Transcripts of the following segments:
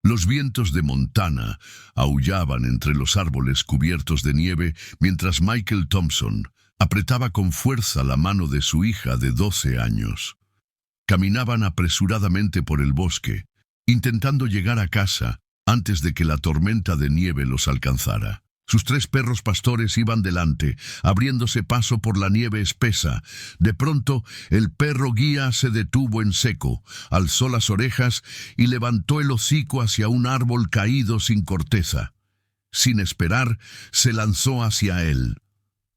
Los vientos de Montana aullaban entre los árboles cubiertos de nieve mientras Michael Thompson apretaba con fuerza la mano de su hija de 12 años. Caminaban apresuradamente por el bosque, intentando llegar a casa antes de que la tormenta de nieve los alcanzara. Sus 3 perros pastores iban delante, abriéndose paso por la nieve espesa. De pronto, el perro guía se detuvo en seco, alzó las orejas y levantó el hocico hacia un árbol caído sin corteza. Sin esperar, se lanzó hacia él.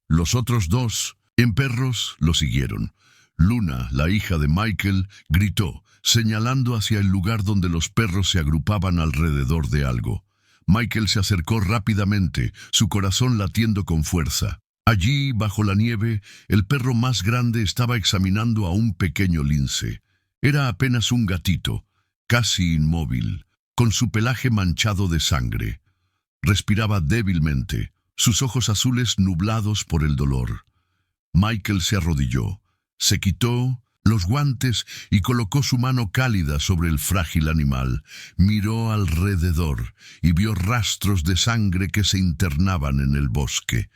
Los otros 2, en perros, lo siguieron. Luna, la hija de Michael, gritó, señalando hacia el lugar donde los perros se agrupaban alrededor de algo. Michael se acercó rápidamente, su corazón latiendo con fuerza. Allí, bajo la nieve, el perro más grande estaba examinando a un pequeño lince. Era apenas un gatito, casi inmóvil, con su pelaje manchado de sangre. Respiraba débilmente, sus ojos azules nublados por el dolor. Michael se arrodilló, se quitó los guantes y colocó su mano cálida sobre el frágil animal. Miró alrededor y vio rastros de sangre que se internaban en el bosque.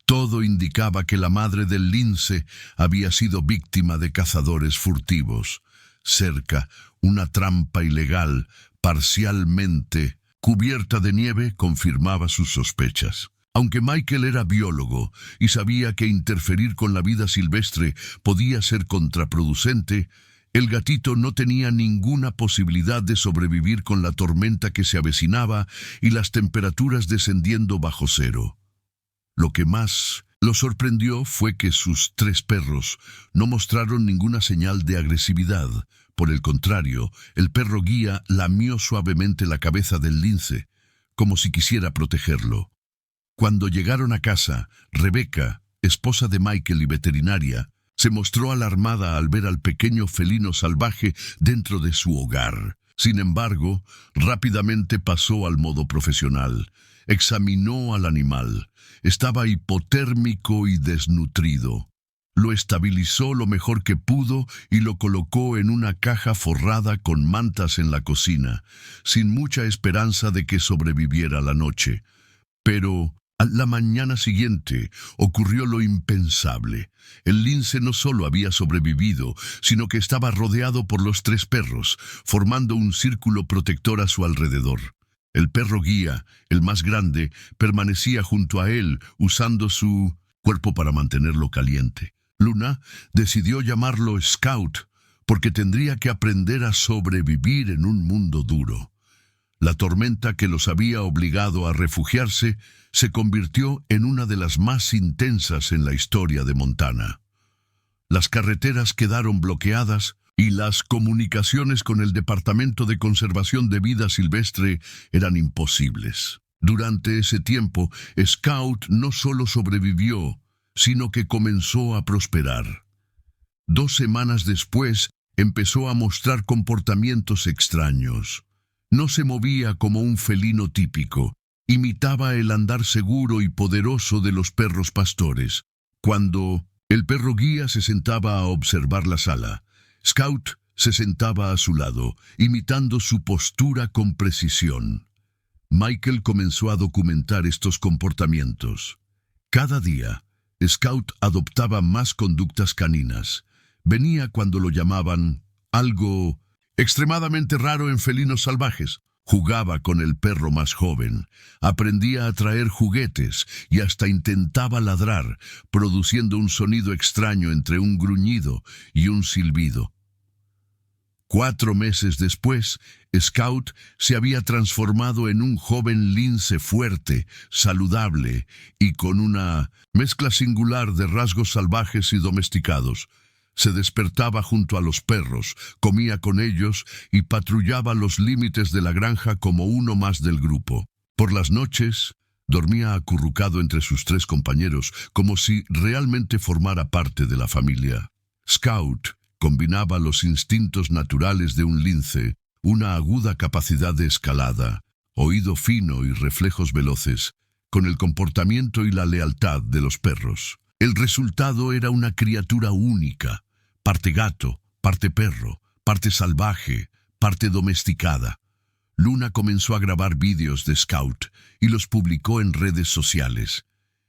Todo indicaba que la madre del lince había sido víctima de cazadores furtivos. Cerca, una trampa ilegal, parcialmente cubierta de nieve, confirmaba sus sospechas. Aunque Michael era biólogo y sabía que interferir con la vida silvestre podía ser contraproducente, el gatito no tenía ninguna posibilidad de sobrevivir con la tormenta que se avecinaba y las temperaturas descendiendo bajo cero. Lo que más lo sorprendió fue que sus 3 perros no mostraron ninguna señal de agresividad. Por el contrario, el perro guía lamió suavemente la cabeza del lince, como si quisiera protegerlo. Cuando llegaron a casa, Rebecca, esposa de Michael y veterinaria, se mostró alarmada al ver al pequeño felino salvaje dentro de su hogar. Sin embargo, rápidamente pasó al modo profesional. Examinó al animal. Estaba hipotérmico y desnutrido. Lo estabilizó lo mejor que pudo y lo colocó en una caja forrada con mantas en la cocina, sin mucha esperanza de que sobreviviera la noche. Pero a la mañana siguiente ocurrió lo impensable. El lince no solo había sobrevivido, sino que estaba rodeado por los 3 perros, formando un círculo protector a su alrededor. El perro guía, el más grande, permanecía junto a él, usando su cuerpo para mantenerlo caliente. Luna decidió llamarlo Scout, porque tendría que aprender a sobrevivir en un mundo duro. La tormenta que los había obligado a refugiarse se convirtió en una de las más intensas en la historia de Montana. Las carreteras quedaron bloqueadas y las comunicaciones con el Departamento de Conservación de Vida Silvestre eran imposibles. Durante ese tiempo, Scout no solo sobrevivió, sino que comenzó a prosperar. 2 semanas después, empezó a mostrar comportamientos extraños. No se movía como un felino típico. Imitaba el andar seguro y poderoso de los perros pastores. Cuando el perro guía se sentaba a observar la sala, Scout se sentaba a su lado, imitando su postura con precisión. Michael comenzó a documentar estos comportamientos. Cada día, Scout adoptaba más conductas caninas. Venía cuando lo llamaban algo extremadamente raro en felinos salvajes. Jugaba con el perro más joven, aprendía a traer juguetes y hasta intentaba ladrar, produciendo un sonido extraño entre un gruñido y un silbido. 4 meses después, Scout se había transformado en un joven lince fuerte, saludable y con una mezcla singular de rasgos salvajes y domesticados. Se despertaba junto a los perros, comía con ellos y patrullaba los límites de la granja como uno más del grupo. Por las noches, dormía acurrucado entre sus 3 compañeros, como si realmente formara parte de la familia. Scout combinaba los instintos naturales de un lince, una aguda capacidad de escalada, oído fino y reflejos veloces, con el comportamiento y la lealtad de los perros. El resultado era una criatura única, parte gato, parte perro, parte salvaje, parte domesticada. Luna comenzó a grabar vídeos de Scout y los publicó en redes sociales.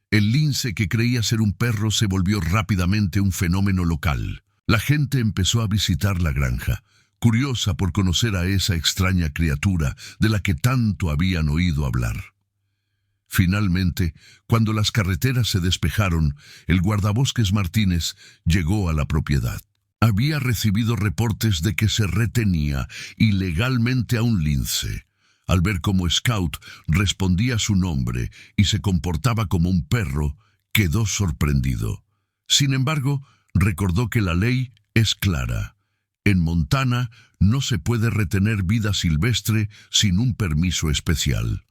El lince que creía ser un perro se volvió rápidamente un fenómeno local. La gente empezó a visitar la granja, curiosa por conocer a esa extraña criatura de la que tanto habían oído hablar. Finalmente, cuando las carreteras se despejaron, el guardabosques Martínez llegó a la propiedad. Había recibido reportes de que se retenía ilegalmente a un lince. Al ver cómo Scout respondía a su nombre y se comportaba como un perro, quedó sorprendido. Sin embargo, recordó que la ley es clara. En Montana no se puede retener vida silvestre sin un permiso especial.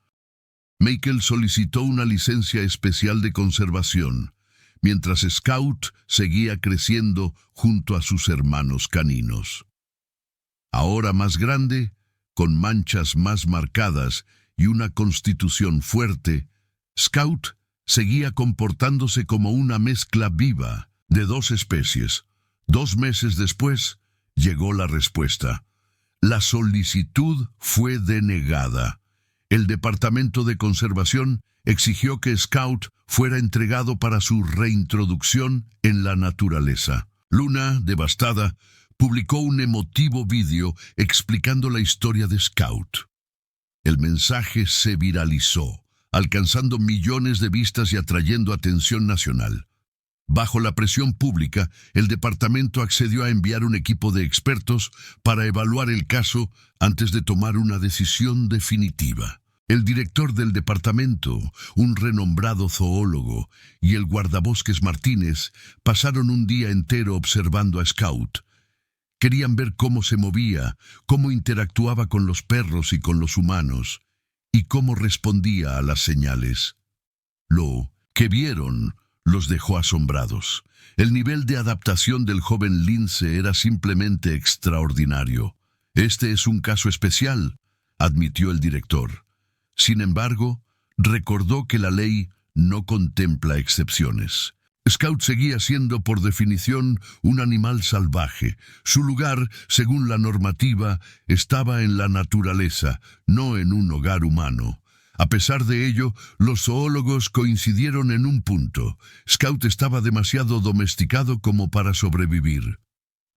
Michael solicitó una licencia especial de conservación, mientras Scout seguía creciendo junto a sus hermanos caninos. Ahora más grande, con manchas más marcadas y una constitución fuerte, Scout seguía comportándose como una mezcla viva de dos especies. 2 meses después, llegó la respuesta. La solicitud fue denegada. El Departamento de Conservación exigió que Scout fuera entregado para su reintroducción en la naturaleza. Luna, devastada, publicó un emotivo vídeo explicando la historia de Scout. El mensaje se viralizó, alcanzando millones de vistas y atrayendo atención nacional. Bajo la presión pública, el departamento accedió a enviar un equipo de expertos para evaluar el caso antes de tomar una decisión definitiva. El director del departamento, un renombrado zoólogo, y el guardabosques Martínez pasaron un día entero observando a Scout. Querían ver cómo se movía, cómo interactuaba con los perros y con los humanos, y cómo respondía a las señales. Lo que vieron los dejó asombrados. El nivel de adaptación del joven lince era simplemente extraordinario. Este es un caso especial, admitió el director. Sin embargo, recordó que la ley no contempla excepciones. Scout seguía siendo, por definición, un animal salvaje. Su lugar, según la normativa, estaba en la naturaleza, no en un hogar humano. A pesar de ello, los zoólogos coincidieron en un punto. Scout estaba demasiado domesticado como para sobrevivir.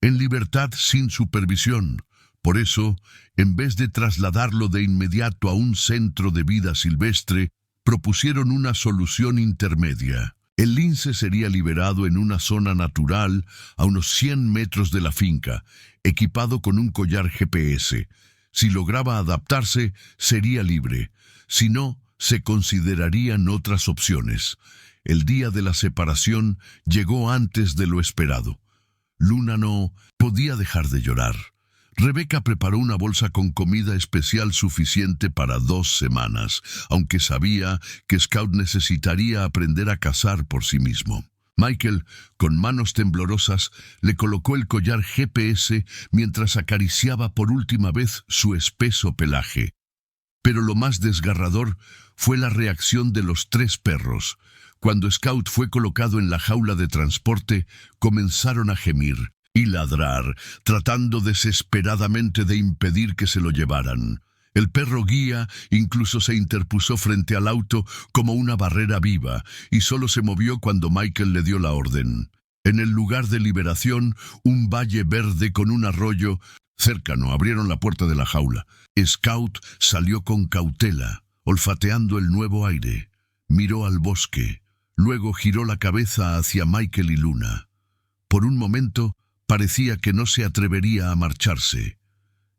En libertad sin supervisión. Por eso, en vez de trasladarlo de inmediato a un centro de vida silvestre, propusieron una solución intermedia. El lince sería liberado en una zona natural a unos 100 metros de la finca, equipado con un collar GPS. Si lograba adaptarse, sería libre. Si no, se considerarían otras opciones. El día de la separación llegó antes de lo esperado. Luna no podía dejar de llorar. Rebecca preparó una bolsa con comida especial suficiente para 2 semanas, aunque sabía que Scout necesitaría aprender a cazar por sí mismo. Michael, con manos temblorosas, le colocó el collar GPS mientras acariciaba por última vez su espeso pelaje. Pero lo más desgarrador fue la reacción de los 3 perros. Cuando Scout fue colocado en la jaula de transporte, comenzaron a gemir y ladrar, tratando desesperadamente de impedir que se lo llevaran. El perro guía incluso se interpuso frente al auto como una barrera viva y solo se movió cuando Michael le dio la orden. En el lugar de liberación, un valle verde con un arroyo cercano abrieron la puerta de la jaula. Scout salió con cautela, olfateando el nuevo aire. Miró al bosque, luego giró la cabeza hacia Michael y Luna. Por un momento, parecía que no se atrevería a marcharse.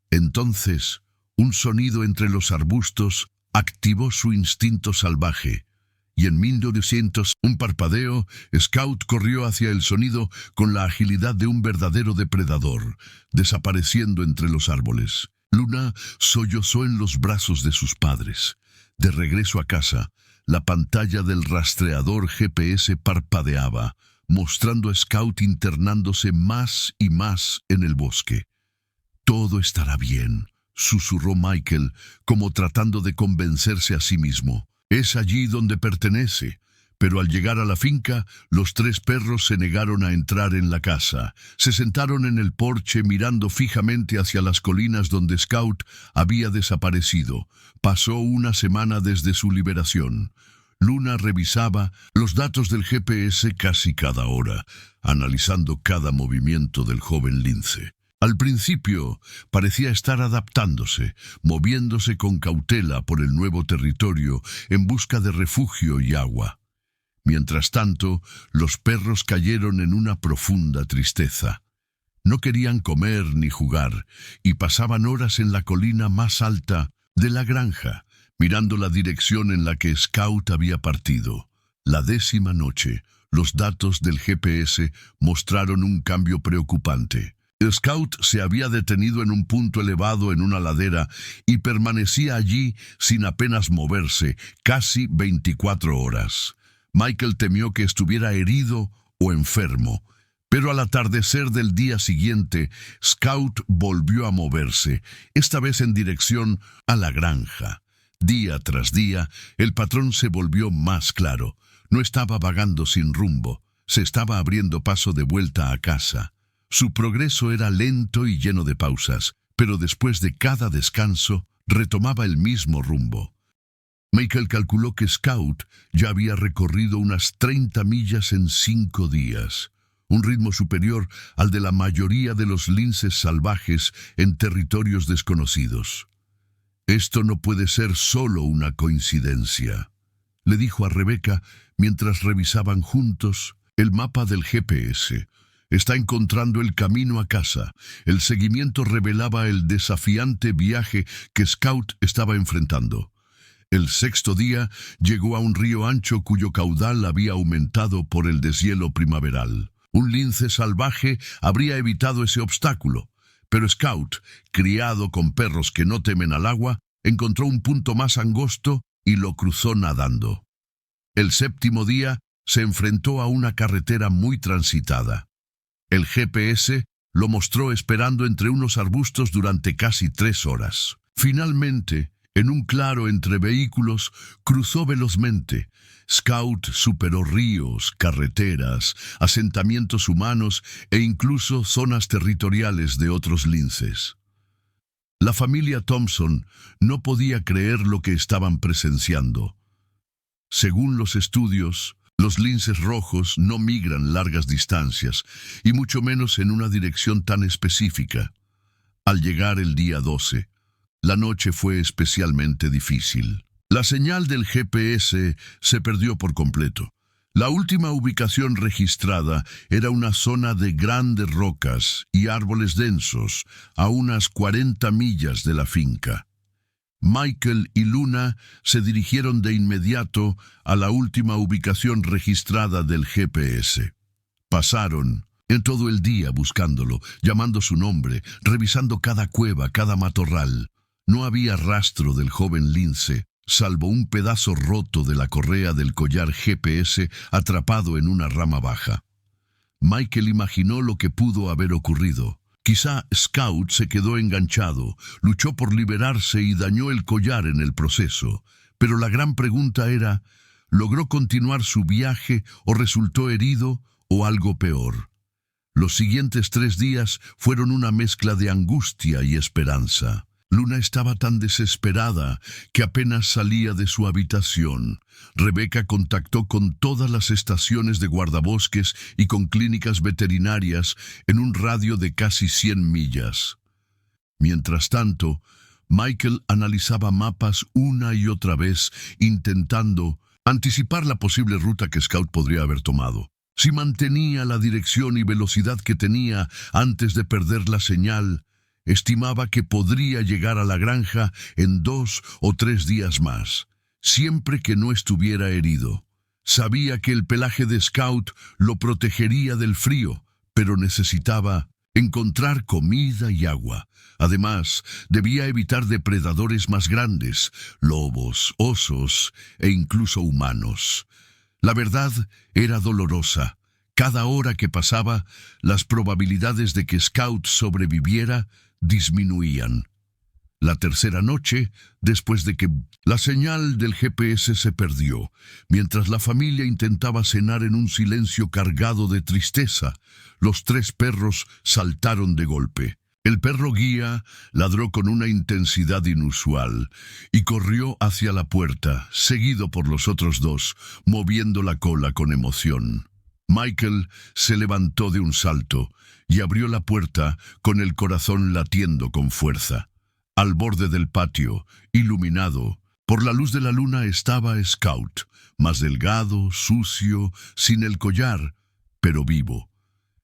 Entonces, un sonido entre los arbustos activó su instinto salvaje, y en 1900, un parpadeo, Scout corrió hacia el sonido con la agilidad de un verdadero depredador, desapareciendo entre los árboles. Luna sollozó en los brazos de sus padres. De regreso a casa, la pantalla del rastreador GPS parpadeaba, mostrando a Scout internándose más y más en el bosque. «Todo estará bien», susurró Michael, como tratando de convencerse a sí mismo. «Es allí donde pertenece. Pero al llegar a la finca, los 3 perros se negaron a entrar en la casa. Se sentaron en el porche mirando fijamente hacia las colinas donde Scout había desaparecido. Pasó una semana desde su liberación. Luna revisaba los datos del GPS casi cada hora, analizando cada movimiento del joven lince. Al principio parecía estar adaptándose, moviéndose con cautela por el nuevo territorio en busca de refugio y agua. Mientras tanto, los perros cayeron en una profunda tristeza. No querían comer ni jugar, y pasaban horas en la colina más alta de la granja, mirando la dirección en la que Scout había partido. La 10ª noche, los datos del GPS mostraron un cambio preocupante. El Scout se había detenido en un punto elevado en una ladera y permanecía allí sin apenas moverse, casi 24 horas. Michael temió que estuviera herido o enfermo, pero al atardecer del día siguiente, Scout volvió a moverse, esta vez en dirección a la granja. Día tras día, el patrón se volvió más claro. No estaba vagando sin rumbo, se estaba abriendo paso de vuelta a casa. Su progreso era lento y lleno de pausas, pero después de cada descanso, retomaba el mismo rumbo. Michael calculó que Scout ya había recorrido unas 30 millas en 5 días, un ritmo superior al de la mayoría de los linces salvajes en territorios desconocidos. «Esto no puede ser solo una coincidencia», le dijo a Rebecca mientras revisaban juntos el mapa del GPS. «Está encontrando el camino a casa». El seguimiento revelaba el desafiante viaje que Scout estaba enfrentando. El 6º día llegó a un río ancho cuyo caudal había aumentado por el deshielo primaveral. Un lince salvaje habría evitado ese obstáculo, pero Scout, criado con perros que no temen al agua, encontró un punto más angosto y lo cruzó nadando. El 7º día se enfrentó a una carretera muy transitada. El GPS lo mostró esperando entre unos arbustos durante casi 3 horas. Finalmente, en un claro entre vehículos, cruzó velozmente. Scout superó ríos, carreteras, asentamientos humanos e incluso zonas territoriales de otros linces. La familia Thompson no podía creer lo que estaban presenciando. Según los estudios, los linces rojos no migran largas distancias, y mucho menos en una dirección tan específica. Al llegar el día 12, la noche fue especialmente difícil. La señal del GPS se perdió por completo. La última ubicación registrada era una zona de grandes rocas y árboles densos a unas 40 millas de la finca. Michael y Luna se dirigieron de inmediato a la última ubicación registrada del GPS. Pasaron en todo el día buscándolo, llamando su nombre, revisando cada cueva, cada matorral. No había rastro del joven lince, salvo un pedazo roto de la correa del collar GPS atrapado en una rama baja. Michael imaginó lo que pudo haber ocurrido. Quizá Scout se quedó enganchado, luchó por liberarse y dañó el collar en el proceso. Pero la gran pregunta era, ¿logró continuar su viaje o resultó herido o algo peor? Los siguientes 3 días fueron una mezcla de angustia y esperanza. Luna estaba tan desesperada que apenas salía de su habitación. Rebecca contactó con todas las estaciones de guardabosques y con clínicas veterinarias en un radio de casi 100 millas. Mientras tanto, Michael analizaba mapas una y otra vez, intentando anticipar la posible ruta que Scout podría haber tomado. Si mantenía la dirección y velocidad que tenía antes de perder la señal, estimaba que podría llegar a la granja en 2 o 3 días más, siempre que no estuviera herido. Sabía que el pelaje de Scout lo protegería del frío, pero necesitaba encontrar comida y agua. Además, debía evitar depredadores más grandes, lobos, osos e incluso humanos. La verdad era dolorosa. Cada hora que pasaba, las probabilidades de que Scout sobreviviera disminuían. La tercera noche, después de que la señal del GPS se perdió, mientras la familia intentaba cenar en un silencio cargado de tristeza, los 3 perros saltaron de golpe. El perro guía ladró con una intensidad inusual y corrió hacia la puerta, seguido por los otros 2, moviendo la cola con emoción. Michael se levantó de un salto y abrió la puerta con el corazón latiendo con fuerza. Al borde del patio, iluminado por la luz de la luna, estaba Scout, más delgado, sucio, sin el collar, pero vivo.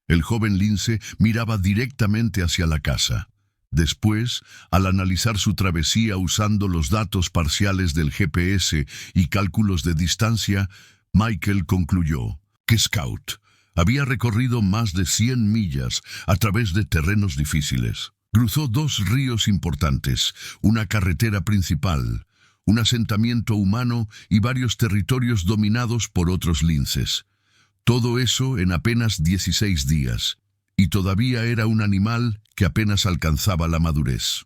El joven lince miraba directamente hacia la casa. Después, al analizar su travesía usando los datos parciales del GPS y cálculos de distancia, Michael concluyó que Scout había recorrido más de 100 millas a través de terrenos difíciles. Cruzó 2 ríos importantes, una carretera principal, un asentamiento humano y varios territorios dominados por otros linces. Todo eso en apenas 16 días, y todavía era un animal que apenas alcanzaba la madurez.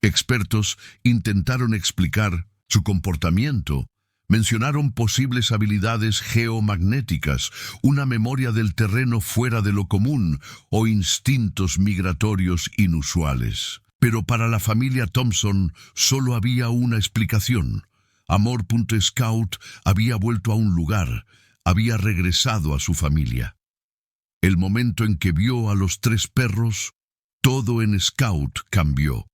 Expertos intentaron explicar su comportamiento. Mencionaron posibles habilidades geomagnéticas, una memoria del terreno fuera de lo común o instintos migratorios inusuales. Pero para la familia Thompson solo había una explicación. Amor.Scout había vuelto a un lugar, había regresado a su familia. El momento en que vio a los 3 perros, todo en Scout cambió.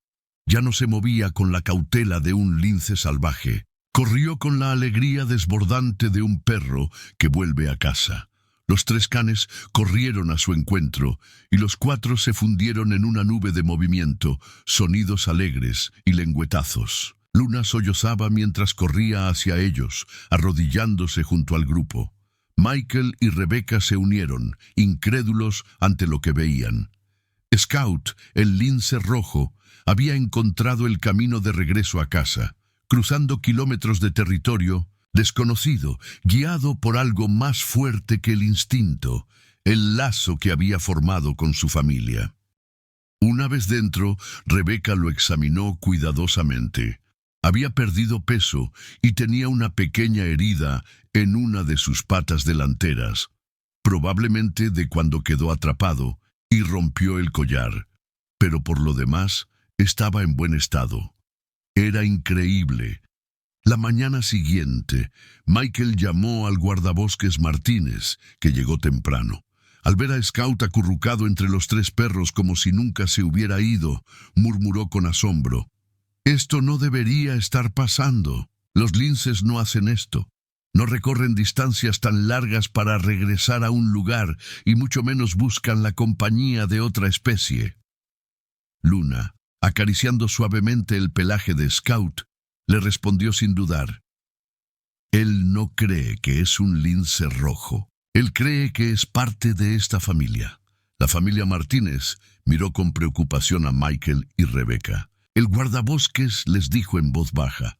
Ya no se movía con la cautela de un lince salvaje. Corrió con la alegría desbordante de un perro que vuelve a casa. Los 3 canes corrieron a su encuentro y los 4 se fundieron en una nube de movimiento, sonidos alegres y lengüetazos. Luna sollozaba mientras corría hacia ellos, arrodillándose junto al grupo. Michael y Rebecca se unieron, incrédulos ante lo que veían. Scout, el lince rojo, había encontrado el camino de regreso a casa, cruzando kilómetros de territorio desconocido, guiado por algo más fuerte que el instinto, el lazo que había formado con su familia. Una vez dentro, Rebecca lo examinó cuidadosamente. Había perdido peso y tenía una pequeña herida en una de sus patas delanteras, probablemente de cuando quedó atrapado y rompió el collar, pero por lo demás estaba en buen estado. Era increíble. La mañana siguiente, Michael llamó al guardabosques Martínez, que llegó temprano. Al ver a Scout acurrucado entre los 3 perros como si nunca se hubiera ido, murmuró con asombro: «Esto no debería estar pasando. Los linces no hacen esto. No recorren distancias tan largas para regresar a un lugar y mucho menos buscan la compañía de otra especie». Luna, acariciando suavemente el pelaje de Scout, le respondió sin dudar: «Él no cree que es un lince rojo. Él cree que es parte de esta familia». La familia Martínez miró con preocupación a Michael y Rebecca. El guardabosques les dijo en voz baja: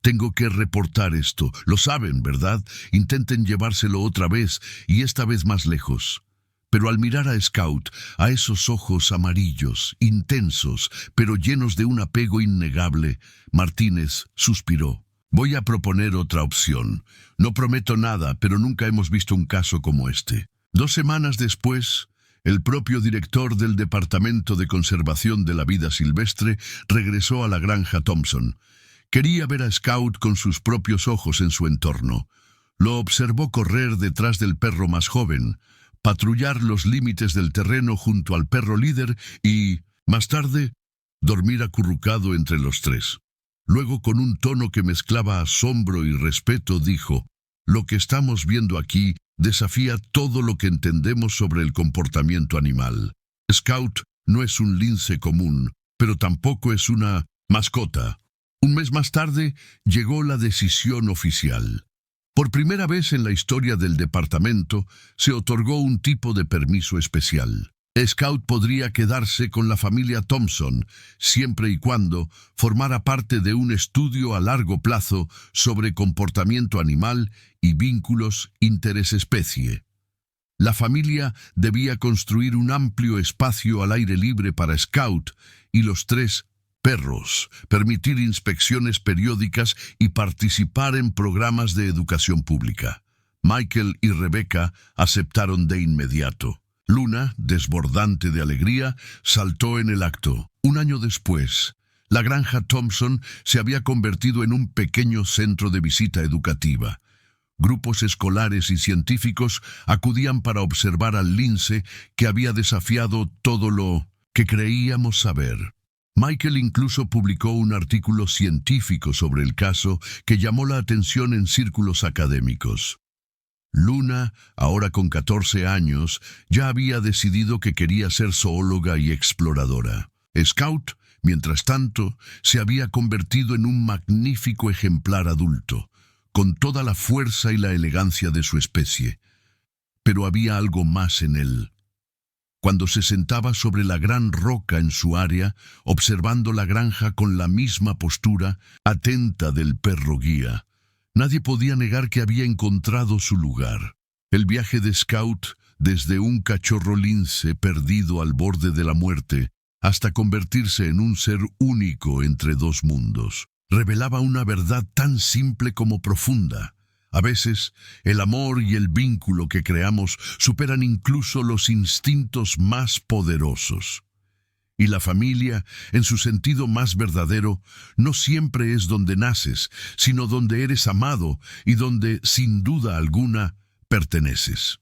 «Tengo que reportar esto. Lo saben, ¿verdad? Intenten llevárselo otra vez, y esta vez más lejos». Pero al mirar a Scout, a esos ojos amarillos, intensos, pero llenos de un apego innegable, Martínez suspiró. «Voy a proponer otra opción. No prometo nada, pero nunca hemos visto un caso como este». 2 semanas después, el propio director del Departamento de Conservación de la Vida Silvestre regresó a la granja Thompson. Quería ver a Scout con sus propios ojos en su entorno. Lo observó correr detrás del perro más joven, patrullar los límites del terreno junto al perro líder y, más tarde, dormir acurrucado entre los 3. Luego, con un tono que mezclaba asombro y respeto, dijo: «Lo que estamos viendo aquí desafía todo lo que entendemos sobre el comportamiento animal. Scout no es un lince común, pero tampoco es una mascota». Un mes más tarde, llegó la decisión oficial. Por primera vez en la historia del departamento, se otorgó un tipo de permiso especial. Scout podría quedarse con la familia Thompson, siempre y cuando formara parte de un estudio a largo plazo sobre comportamiento animal y vínculos interespecie. La familia debía construir un amplio espacio al aire libre para Scout y los 3 perros, permitir inspecciones periódicas y participar en programas de educación pública. Michael y Rebecca aceptaron de inmediato. Luna, desbordante de alegría, saltó en el acto. Un año después, la granja Thompson se había convertido en un pequeño centro de visita educativa. Grupos escolares y científicos acudían para observar al lince que había desafiado todo lo que creíamos saber. Michael incluso publicó un artículo científico sobre el caso que llamó la atención en círculos académicos. Luna, ahora con 14 años, ya había decidido que quería ser zoóloga y exploradora. Scout, mientras tanto, se había convertido en un magnífico ejemplar adulto, con toda la fuerza y la elegancia de su especie. Pero había algo más en él. Cuando se sentaba sobre la gran roca en su área, observando la granja con la misma postura, atenta del perro guía, nadie podía negar que había encontrado su lugar. El viaje de Scout, desde un cachorro lince perdido al borde de la muerte, hasta convertirse en un ser único entre dos mundos, revelaba una verdad tan simple como profunda. A veces, el amor y el vínculo que creamos superan incluso los instintos más poderosos. Y la familia, en su sentido más verdadero, no siempre es donde naces, sino donde eres amado y donde, sin duda alguna, perteneces.